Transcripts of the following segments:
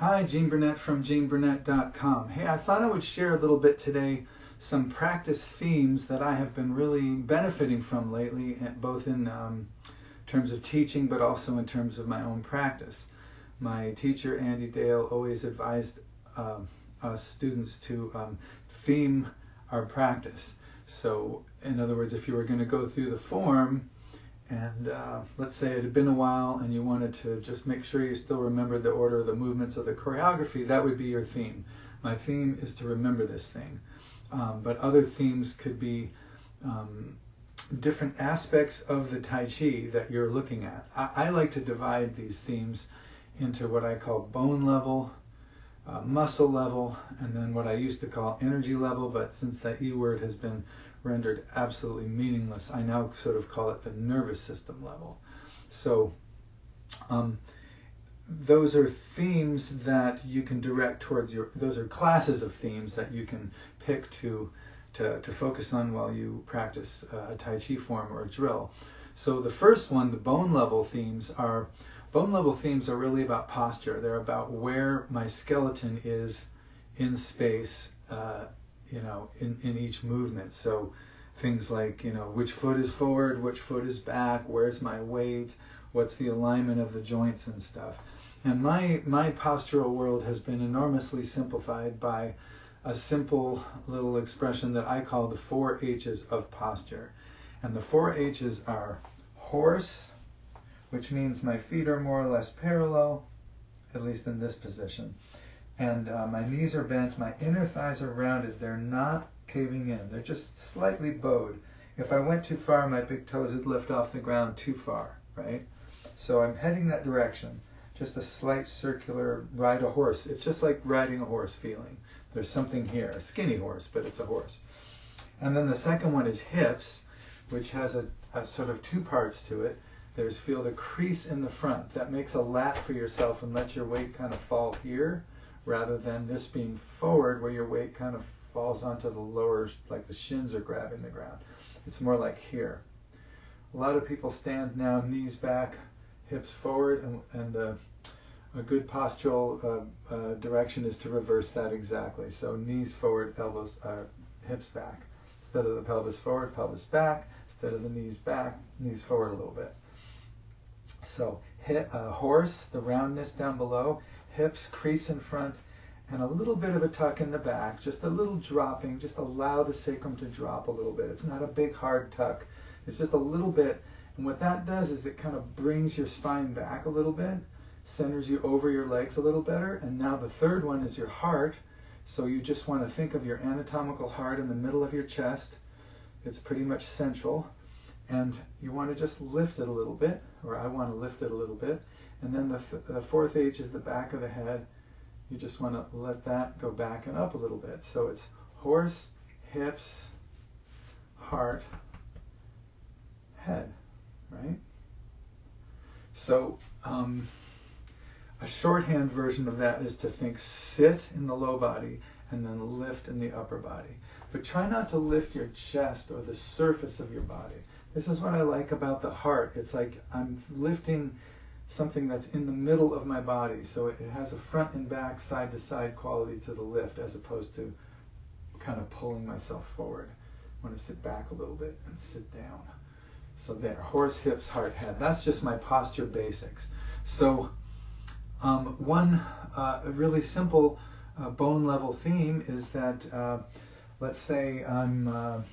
Hi, Gene Burnett from GeneBurnett.com. Hey, I thought I would share a little bit today some practice themes that I have been really benefiting from lately, both in terms of teaching, but also in terms of my own practice. My teacher, Andy Dale, always advised us students to theme our practice. So, in other words, if you were going to go through the form, and let's say it had been a while and you wanted to just make sure you still remembered the order of the movements of the choreography, that would be your theme. My theme is to remember this thing. But other themes could be different aspects of the Tai Chi that you're looking at. I like to divide these themes into what I call bone level, muscle level, and then what I used to call energy level, but since that E word has been rendered absolutely meaningless, I now sort of call it the nervous system level. So those are themes that you can direct towards those are classes of themes that you can pick to focus on while you practice a Tai Chi form or a drill. So the first one, the bone level themes are really about posture. They're about where my skeleton is in space, in each movement. So things like, which foot is forward, which foot is back, where's my weight, what's the alignment of the joints and stuff. And my postural world has been enormously simplified by a simple little expression that I call the 4 H's of posture. And the 4 H's are horse, which means my feet are more or less parallel, at least in this position. And my knees are bent, my inner thighs are rounded, they're not caving in, they're just slightly bowed. If I went too far, my big toes would lift off the ground too far, right? So I'm heading that direction, just a slight circular ride a horse. It's just like riding a horse feeling. There's something here, a skinny horse, but it's a horse. And then the second one is hips, which has a sort of 2 parts to it. There's feel the crease in the front. That makes a lat for yourself and lets your weight kind of fall here, rather than this being forward where your weight kind of falls onto the lower, like the shins are grabbing the ground. It's more like here. A lot of people stand now, knees back, hips forward, and a good postural direction is to reverse that exactly. So knees forward, elbows, hips back. Instead of the pelvis forward, pelvis back. Instead of the knees back, knees forward a little bit. So horse, the roundness down below, hips, crease in front, and a little bit of a tuck in the back, just a little dropping, just allow the sacrum to drop a little bit. It's not a big hard tuck, it's just a little bit, and what that does is it kind of brings your spine back a little bit, centers you over your legs a little better. And now the third one is your heart, so you just want to think of your anatomical heart in the middle of your chest. It's pretty much central, and you want to just lift it a little bit, or I want to lift it a little bit. And then the 4th H is the back of the head. You just want to let that go back and up a little bit. So it's horse, hips, heart, head, right? So a shorthand version of that is to think sit in the low body and then lift in the upper body. But try not to lift your chest or the surface of your body. This is what I like about the heart. It's like I'm lifting something that's in the middle of my body. So it has a front and back, side to side quality to the lift, as opposed to kind of pulling myself forward. I want to sit back a little bit and sit down. So there, horse, hips, heart, head. That's just my posture basics. So one really simple bone level theme is that let's say I'm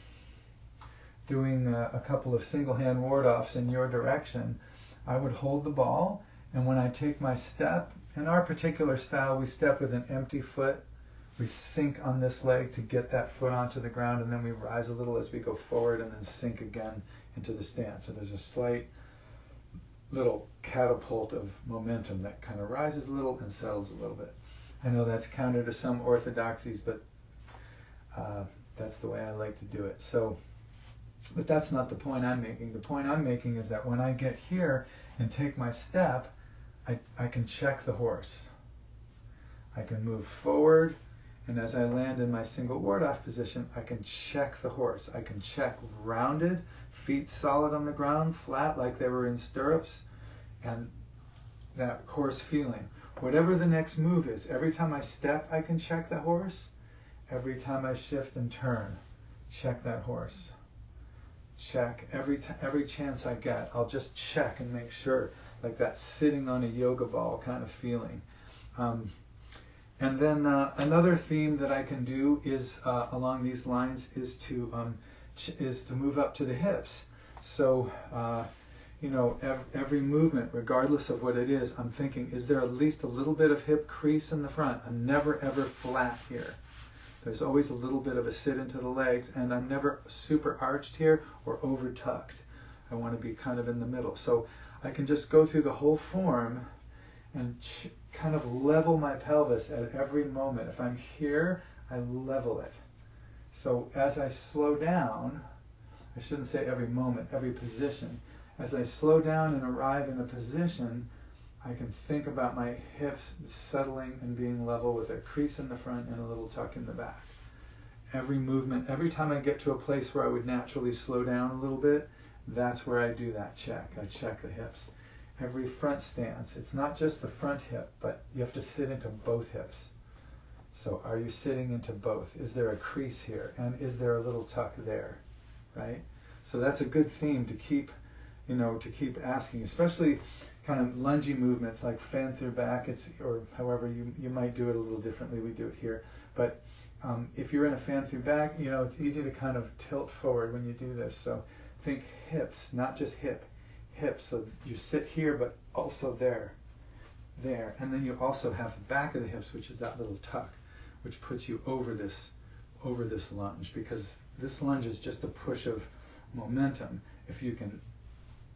doing a couple of single hand ward-offs in your direction. I would hold the ball, and when I take my step, in our particular style, we step with an empty foot. We sink on this leg to get that foot onto the ground, and then we rise a little as we go forward and then sink again into the stance. So there's a slight little catapult of momentum that kind of rises a little and settles a little bit. I know that's counter to some orthodoxies, but that's the way I like to do it. So, but that's not the point I'm making. The point I'm making is that when I get here and take my step, I can check the horse. I can move forward, and as I land in my single ward-off position, I can check the horse. I can check rounded, feet solid on the ground, flat like they were in stirrups, and that horse feeling. Whatever the next move is, every time I step, I can check the horse. Every time I shift and turn, check that horse. Check. Every chance I get, I'll just check and make sure, like that sitting on a yoga ball kind of feeling. And then another theme that I can do is along these lines is to move up to the hips. So you know, every movement, regardless of what it is, I'm thinking, is there at least a little bit of hip crease in the front? I'm never ever flat here. There's always a little bit of a sit into the legs, and I'm never super arched here or over tucked. I want to be kind of in the middle. So I can just go through the whole form and kind of level my pelvis at every moment. If I'm here, I level it. So as I slow down, I shouldn't say every moment, every position. As I slow down and arrive in a position, I can think about my hips settling and being level with a crease in the front and a little tuck in the back. Every movement, every time I get to a place where I would naturally slow down a little bit, that's where I do that check. I check the hips. Every front stance, it's not just the front hip, but you have to sit into both hips. So are you sitting into both? Is there a crease here? And is there a little tuck there? Right? So that's a good theme to keep, you know, to keep asking, especially kind of lungy movements like fan through back, or however you might do it a little differently. We do it here. But if you're in a fan through back, you know, it's easy to kind of tilt forward when you do this. So think hips, not just hips. So you sit here, but also there. And then you also have the back of the hips, which is that little tuck, which puts you over this lunge, because this lunge is just a push of momentum. If you can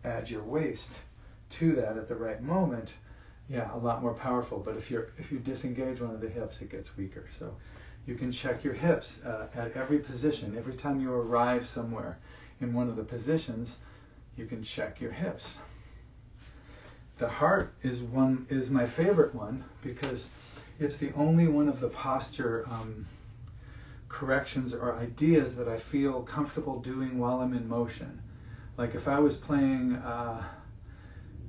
add your waist to that at the right moment, yeah, a lot more powerful. But if you disengage one of the hips, it gets weaker. So you can check your hips at every position. Every time you arrive somewhere in one of the positions, you can check your hips. The heart is my favorite one, because it's the only one of the posture corrections or ideas that I feel comfortable doing while I'm in motion. Like if I was playing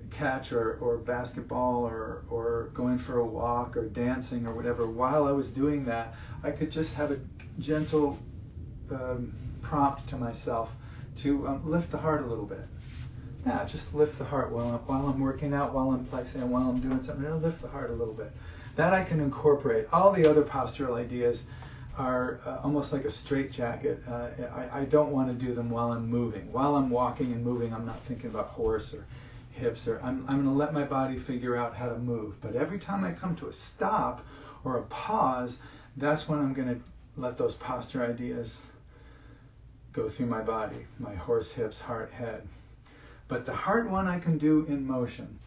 catch or basketball or going for a walk or dancing or whatever, while I was doing that, I could just have a gentle prompt to myself to lift the heart a little bit. Yeah, just lift the heart while I'm working out, while I'm doing something. I'll lift the heart a little bit. That I can incorporate. All the other postural ideas are almost like a straitjacket. I don't want to do them while I'm moving. While I'm walking and moving, I'm not thinking about horse or hips, or I'm going to let my body figure out how to move. But every time I come to a stop or a pause, that's when I'm going to let those posture ideas go through my body, my horse, hips, heart, head. But the heart one I can do in motion.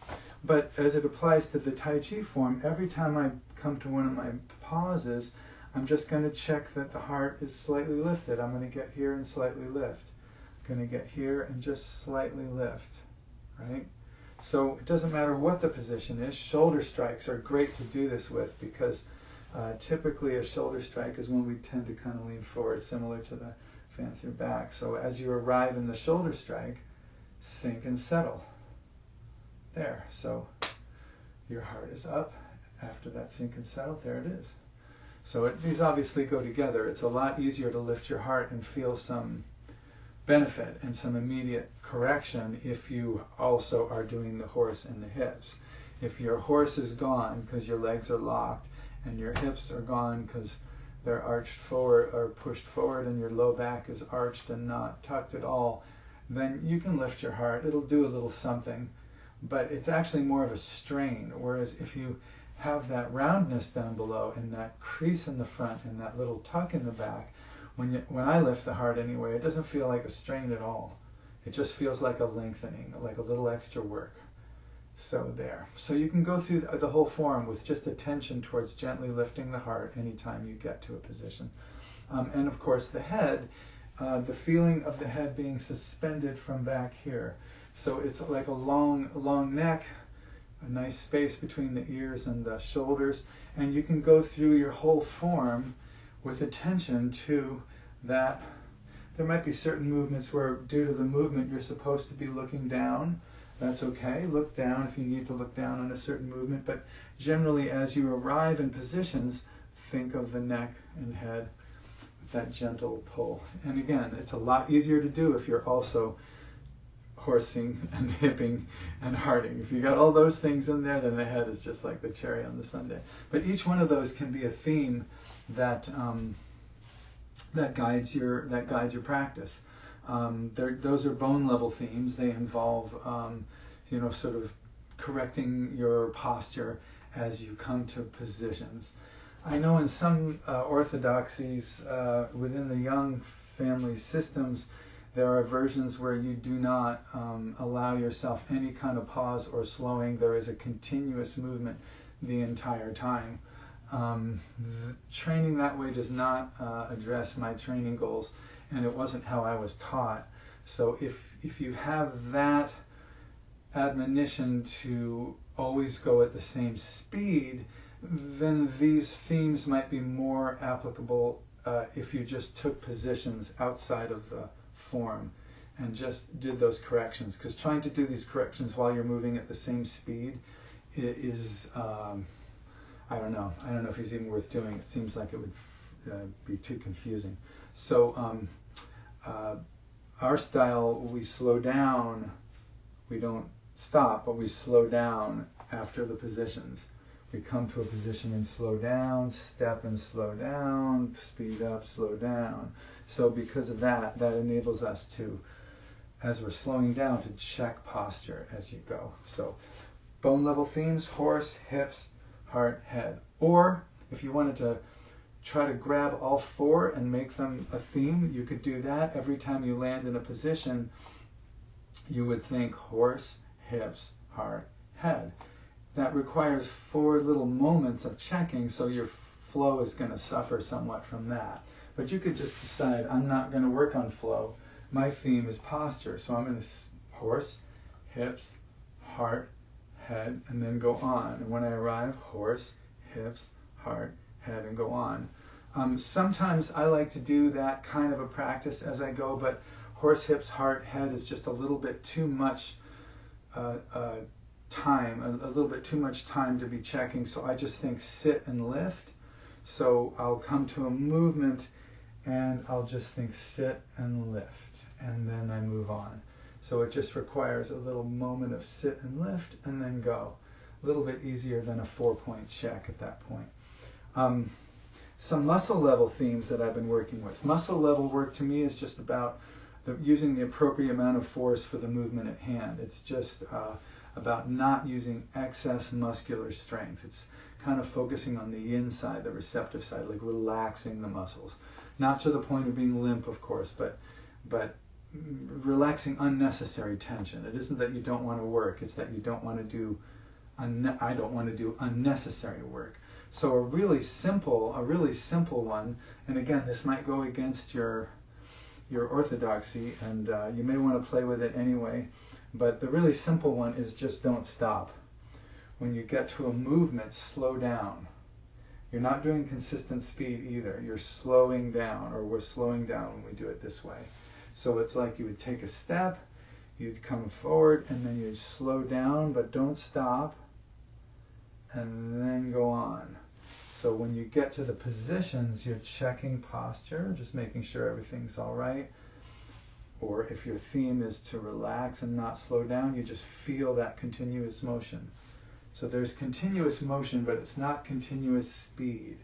But as it applies to the Tai Chi form, every time I come to one of my pauses, I'm just going to check that the heart is slightly lifted. I'm going to get here and slightly lift. I'm going to get here and just slightly lift, right? So it doesn't matter what the position is. Shoulder strikes are great to do this with, because typically a shoulder strike is when we tend to kind of lean forward, similar to the fan through back. So as you arrive in the shoulder strike, sink and settle. There. So your heart is up. After that sink and settle, there it is. So these obviously go together. It's a lot easier to lift your heart and feel some benefit and some immediate correction if you also are doing the horse and the hips. If your horse is gone because your legs are locked, and your hips are gone because they're arched forward or pushed forward, and your low back is arched and not tucked at all, then you can lift your heart. It'll do a little something, but it's actually more of a strain. Whereas if you have that roundness down below and that crease in the front and that little tuck in the back, when I lift the heart anyway, it doesn't feel like a strain at all. It just feels like a lengthening, like a little extra work. So there. So you can go through the whole form with just attention towards gently lifting the heart anytime you get to a position. And of course the head, the feeling of the head being suspended from back here. So it's like a long neck, a nice space between the ears and the shoulders, and you can go through your whole form with attention to that. There might be certain movements where, due to the movement, you're supposed to be looking down. That's okay. Look down if you need to look down on a certain movement, but generally as you arrive in positions, think of the neck and head, that gentle pull. And again, it's a lot easier to do if you're also horsing and hipping and hearting. If you got all those things in there, then the head is just like the cherry on the sundae. But each one of those can be a theme that that guides your practice. Those are bone level themes. They involve sort of correcting your posture as you come to positions. I know in some orthodoxies within the young family systems, there are versions where you do not allow yourself any kind of pause or slowing. There is a continuous movement the entire time. Training that way does not address my training goals, and it wasn't how I was taught. So if you have that admonition to always go at the same speed, then these themes might be more applicable if you just took positions outside of the form and just did those corrections. Because trying to do these corrections while you're moving at the same speed is I don't know if it's even worth doing. It seems like it would be too confusing. So our style, we slow down. We don't stop, but we slow down after the positions. We come to a position and slow down, step and slow down, speed up, slow down. So because of that, that enables us to, as we're slowing down, to check posture as you go. So bone level themes: horse, hips, heart, head. Or if you wanted to try to grab all four and make them a theme, you could do that. Every time you land in a position, you would think horse, hips, heart, head. That requires 4 little moments of checking, so your flow is going to suffer somewhat from that. But you could just decide, I'm not going to work on flow. My theme is posture, so I'm going to horse, hips, heart, head, and then go on. And when I arrive, horse, hips, heart, head, and go on. Sometimes I like to do that kind of a practice as I go, but horse, hips, heart, head is just a little bit too much time, a little bit too much time to be checking. So I just think sit and lift. So I'll come to a movement and I'll just think sit and lift, and then I move on. So it just requires a little moment of sit and lift and then go. A little bit easier than a 4-point check at that point. Some muscle level themes that I've been working with. Muscle level work to me is just about using the appropriate amount of force for the movement at hand. It's just about not using excess muscular strength. It's kind of focusing on the inside, the receptive side, like relaxing the muscles. Not to the point of being limp, of course, but relaxing unnecessary tension. It isn't that you don't want to work, it's that you don't want to do, I don't want to do unnecessary work. So a really simple one, and again, this might go against your orthodoxy, and you may want to play with it anyway, but the really simple one is just don't stop. When you get to a movement, slow down. You're not doing consistent speed either. You're slowing down, or we're slowing down when we do it this way. So it's like you would take a step, you'd come forward, and then you'd slow down, but don't stop, and then go on. So when you get to the positions, you're checking posture, just making sure everything's all right. Or if your theme is to relax and not slow down, you just feel that continuous motion. So there's continuous motion, but it's not continuous speed.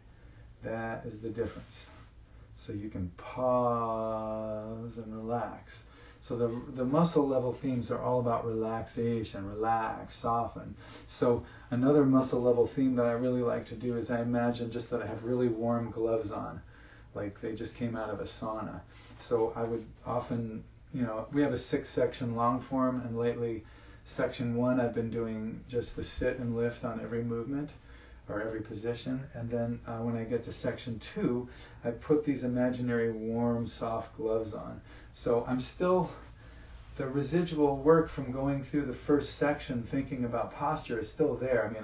That is the difference. So you can pause and relax. So the muscle level themes are all about relaxation, relax, soften. So another muscle level theme that I really like to do is I imagine just that I have really warm gloves on, like they just came out of a sauna. So I would often, we have a 6-section long form, and lately section 1 I've been doing just the sit and lift on every movement or every position, and then when I get to section 2, I put these imaginary warm, soft gloves on. So I'm still, the residual work from going through the first section thinking about posture is still there. I mean,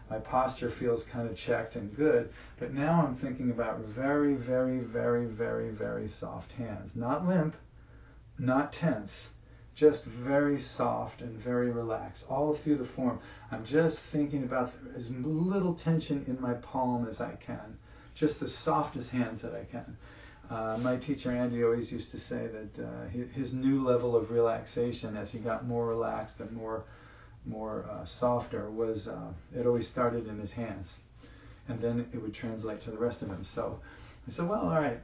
my posture feels kind of checked and good, but now I'm thinking about very, very, very, very, very soft hands. Not limp, not tense, just very soft and very relaxed all through the form. I'm just thinking about as little tension in my palm as I can, just the softest hands that I can. My teacher Andy always used to say that his new level of relaxation, as he got more relaxed and more softer, was it always started in his hands, and then it would translate to the rest of him. So I said, well, all right,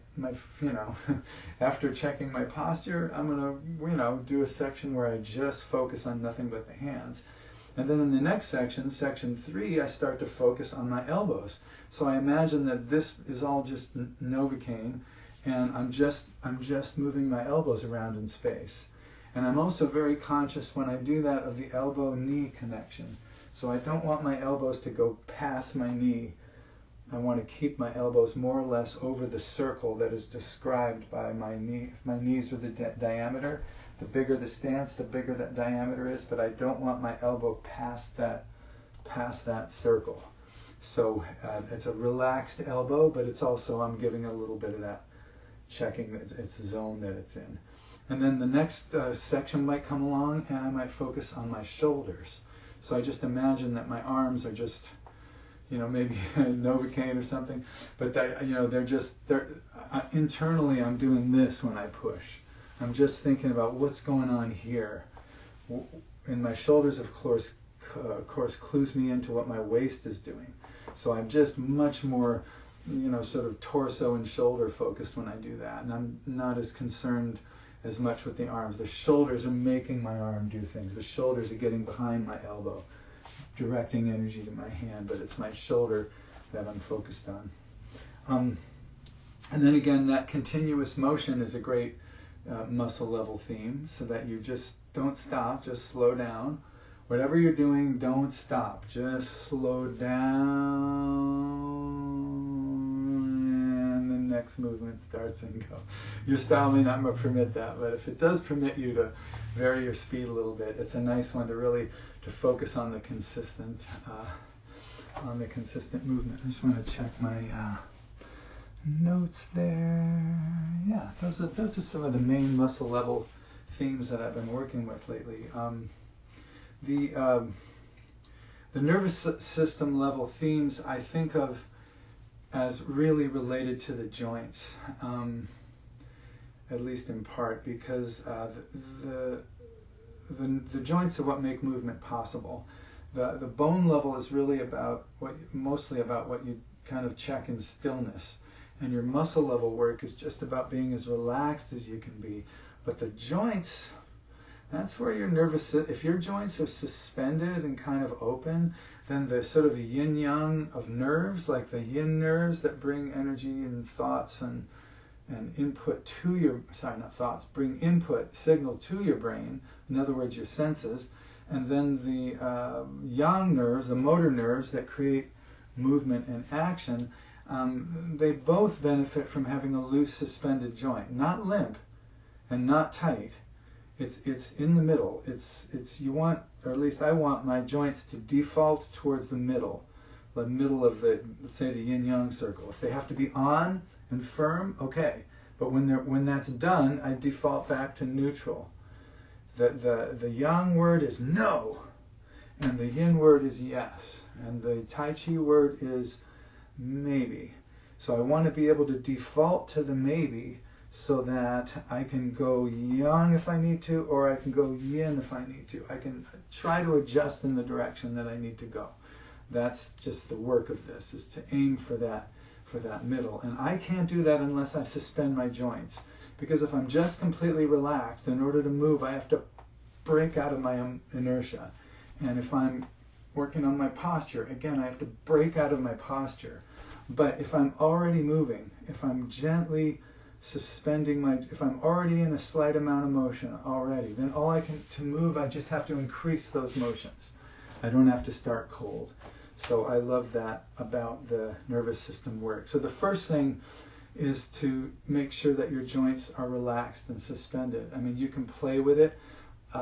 after checking my posture, I'm gonna, do a section where I just focus on nothing but the hands. And then in the next section, section 3, I start to focus on my elbows. So I imagine that this is all just Novocaine, and I'm just moving my elbows around in space. And I'm also very conscious when I do that of the elbow-knee connection. So I don't want my elbows to go past my knee. I want to keep my elbows more or less over the circle that is described by my knee. If my knees are the diameter, the bigger the stance, the bigger that diameter is, but I don't want my elbow past that circle. So it's a relaxed elbow, but it's also, I'm giving a little bit of that, checking its zone that it's in. And then the next section might come along, and I might focus on my shoulders. So I just imagine that my arms are just, maybe Novocaine or something, but internally I'm doing this when I push. I'm just thinking about what's going on here. And my shoulders, of course, clues me into what my waist is doing. So I'm just much more, sort of torso and shoulder focused when I do that. And I'm not as concerned as much with the arms. The shoulders are making my arm do things. The shoulders are getting behind my elbow, directing energy to my hand, but it's my shoulder that I'm focused on. And then again, that continuous motion is a great muscle level theme, so that you just don't stop, just slow down. Whatever you're doing, don't stop, just slow down, and the next movement starts and go. Your style may not permit that, but if it does permit you to vary your speed a little bit, it's a nice one to focus on the consistent movement. I just want to check my notes there. Yeah, those are some of the main muscle level themes that I've been working with lately. The nervous system level themes I think of as really related to the joints, at least in part, because the joints are what make movement possible. The bone level is really mostly about what you kind of check in stillness, and your muscle level work is just about being as relaxed as you can be. But the joints, that's where your if your joints are suspended and kind of open, then the sort of yin-yang of nerves, like the yin nerves that bring energy and thoughts and input to your, bring input, signal to your brain, in other words, your senses, and then the yang nerves, the motor nerves that create movement and action, they both benefit from having a loose suspended joint, not limp and not tight. It's in the middle. You want, or at least I want, my joints to default towards the middle of let's say the yin-yang circle. If they have to be on and firm, okay. But when that's done, I default back to neutral. The yang word is no, and the yin word is yes, and the tai chi word is maybe. So I want to be able to default to the maybe, so that I can go yang if I need to, or I can go yin if I need to. I can try to adjust in the direction that I need to go. That's just the work of this, is to aim for that middle. And I can't do that unless I suspend my joints. Because if I'm just completely relaxed, in order to move, I have to break out of my inertia. And if I'm working on my posture, again, I have to break out of my posture. But if I'm already moving, if I'm gently suspending if I'm already in a slight amount of motion already, then to move, I just have to increase those motions. I don't have to start cold. So I love that about the nervous system work. So the first thing is to make sure that your joints are relaxed and suspended. I mean, you can play with it.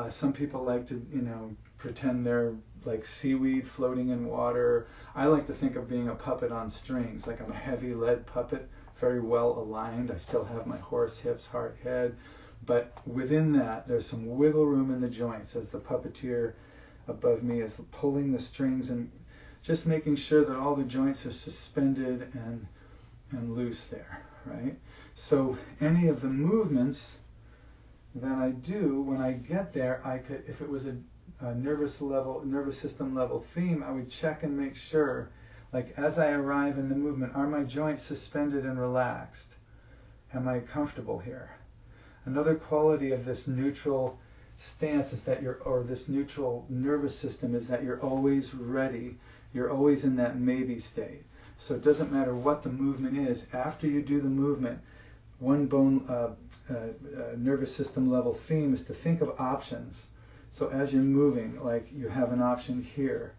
Some people like to, pretend they're like seaweed floating in water. I like to think of being a puppet on strings, like I'm a heavy lead puppet, very well aligned. I still have my horse hips, heart, head, But within that, there's some wiggle room in the joints as the puppeteer above me is pulling the strings and just making sure that all the joints are suspended and loose there, right? So any of the movements that I do when I get there, I could, if it was a nervous system level theme, I would check and make sure, like as I arrive in the movement, are my joints suspended and relaxed? Am I comfortable here? Another quality of this neutral stance is that or this neutral nervous system is that you're always ready. You're always in that maybe state. So it doesn't matter what the movement is. After you do the movement, one nervous system level theme is to think of options. So as you're moving, like you have an option here,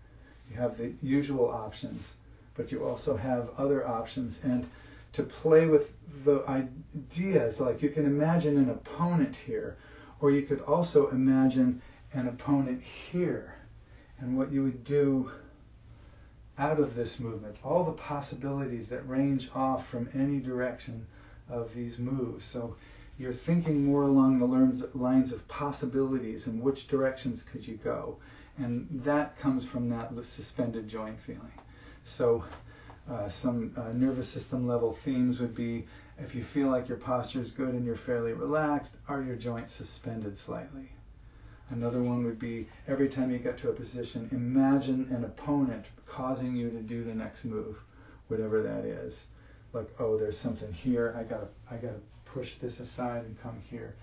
you have the usual options, but you also have other options. And to play with the ideas, like you can imagine an opponent here, or you could also imagine an opponent here, and what you would do out of this movement, all the possibilities that range off from any direction of these moves. So you're thinking more along the lines of possibilities and which directions could you go, and that comes from that suspended joint feeling. So some nervous system level themes would be, if you feel like your posture is good and you're fairly relaxed, are your joints suspended slightly? Another one would be, every time you get to a position, imagine an opponent causing you to do the next move, whatever that is. Like, oh, there's something here, I gotta push this aside and come here.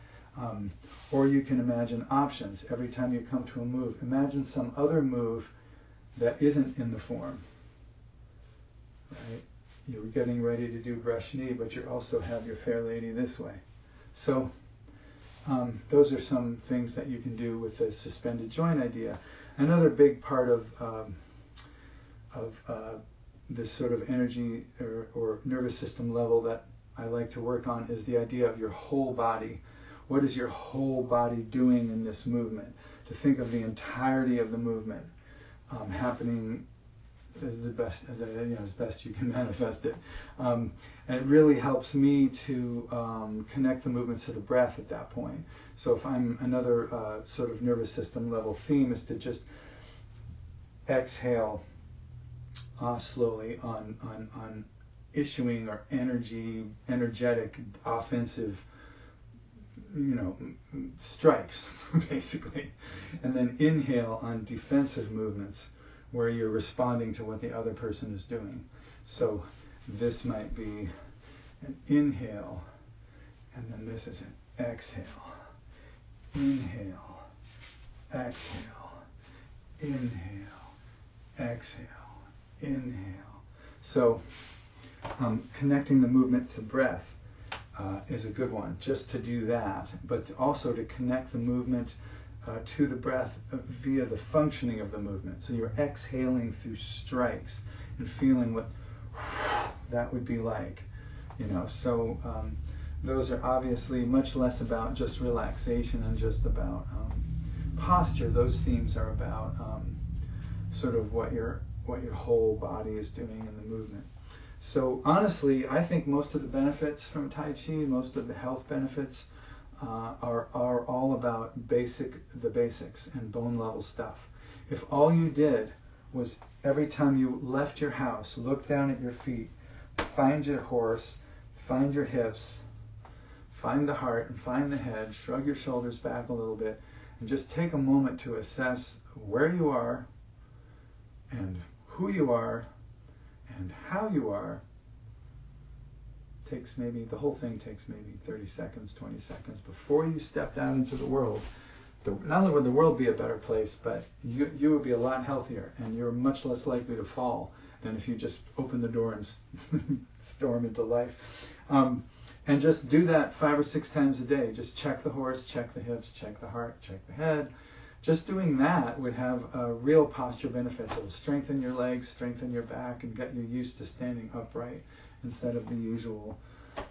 Or you can imagine options. Every time you come to a move, imagine some other move that isn't in the form. Right? You're getting ready to do brush knee, but you also have your fair lady this way. So those are some things that you can do with the suspended joint idea. Another big part of this sort of energy or nervous system level that I like to work on is the idea of your whole body. What is your whole body doing in this movement? To think of the entirety of the movement happening as best you can manifest it. And it really helps me to connect the movements to the breath at that point. So if I'm another sort of nervous system level theme is to just exhale slowly on issuing or energetic, offensive, strikes, basically. And then inhale on defensive movements, where you're responding to what the other person is doing. So this might be an inhale, and then this is an exhale. Inhale, exhale, inhale, exhale, inhale. So connecting the movement to breath is a good one, just to do that, but also to connect the movement to the breath via the functioning of the movement. So you're exhaling through strikes and feeling what that would be like, So those are obviously much less about just relaxation and just about posture. Those themes are about sort of what your whole body is doing in the movement. So honestly, I think most of the benefits from Tai Chi, most of the health benefits, are all about the basics and bone level stuff. If all you did was every time you left your house, look down at your feet, find your horse, find your hips, find the heart and find the head, shrug your shoulders back a little bit, and just take a moment to assess where you are and who you are and how you are. The whole thing takes maybe 30 seconds, 20 seconds before you stepped out into the world. Not only would the world be a better place, but you would be a lot healthier, and you're much less likely to fall than if you just open the door and storm into life. And just do that 5 or 6 times a day. Just check the horse, check the hips, check the heart, check the head. Just doing that would have real posture benefits. It'll strengthen your legs, strengthen your back, and get you used to standing upright instead of the usual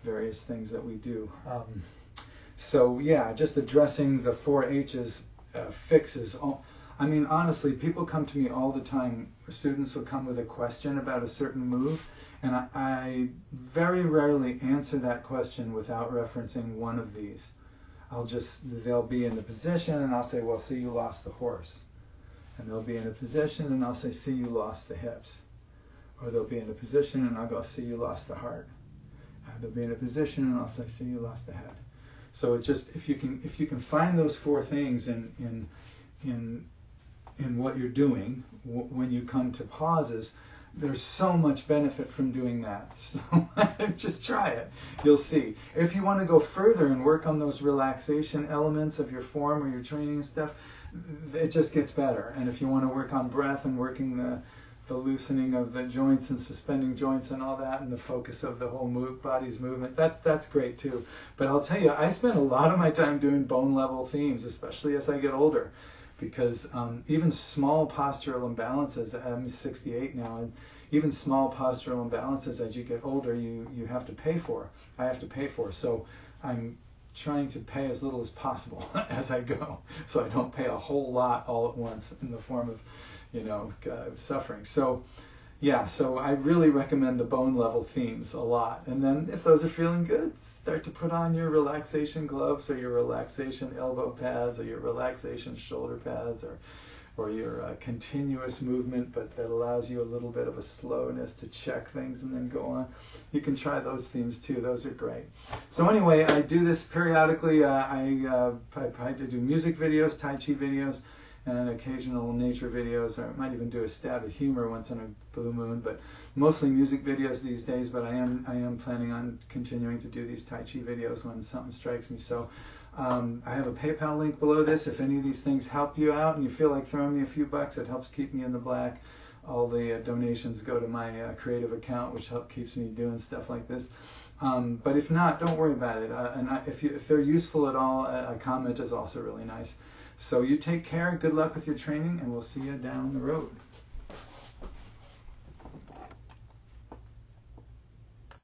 various things that we do. So yeah, just addressing the 4 H's fixes. Honestly, people come to me all the time. Students will come with a question about a certain move, and I very rarely answer that question without referencing one of these. they'll be in the position and I'll say, well, see, you lost the horse. And they'll be in a position and I'll say, see, you lost the hips. Or they'll be in a position and I'll go, see, you lost the heart. And they'll be in a position and I'll say, see, you lost the head. So it just, if you can find those four things in what you're doing when you come to pauses, there's so much benefit from doing that. So just try it. You'll see. If you want to go further and work on those relaxation elements of your form or your training and stuff, it just gets better. And if you want to work on breath and working the loosening of the joints and suspending joints and all that, and the focus of the whole body's movement, that's great too. But I'll tell you, I spend a lot of my time doing bone level themes, especially as I get older, because even small postural imbalances, I'm 68 now, and even small postural imbalances as you get older, you have to pay for. I have to pay for. So I'm trying to pay as little as possible as I go, so I don't pay a whole lot all at once in the form of, suffering. So yeah, so I really recommend the bone level themes a lot. And then if those are feeling good, start to put on your relaxation gloves or your relaxation elbow pads or your relaxation shoulder pads or your continuous movement, but that allows you a little bit of a slowness to check things and then go on. You can try those themes too. Those are great. So anyway, I do this periodically. I do music videos, Tai Chi videos, and occasional nature videos, or I might even do a stab of humor once in a blue moon, but mostly music videos these days. But I am planning on continuing to do these Tai Chi videos when something strikes me. So I have a PayPal link below this. If any of these things help you out and you feel like throwing me a few bucks, it helps keep me in the black. All the donations go to my creative account, which keeps me doing stuff like this. But if not, don't worry about it. If they're useful at all, a comment is also really nice. So you take care, good luck with your training, and we'll see you down the road.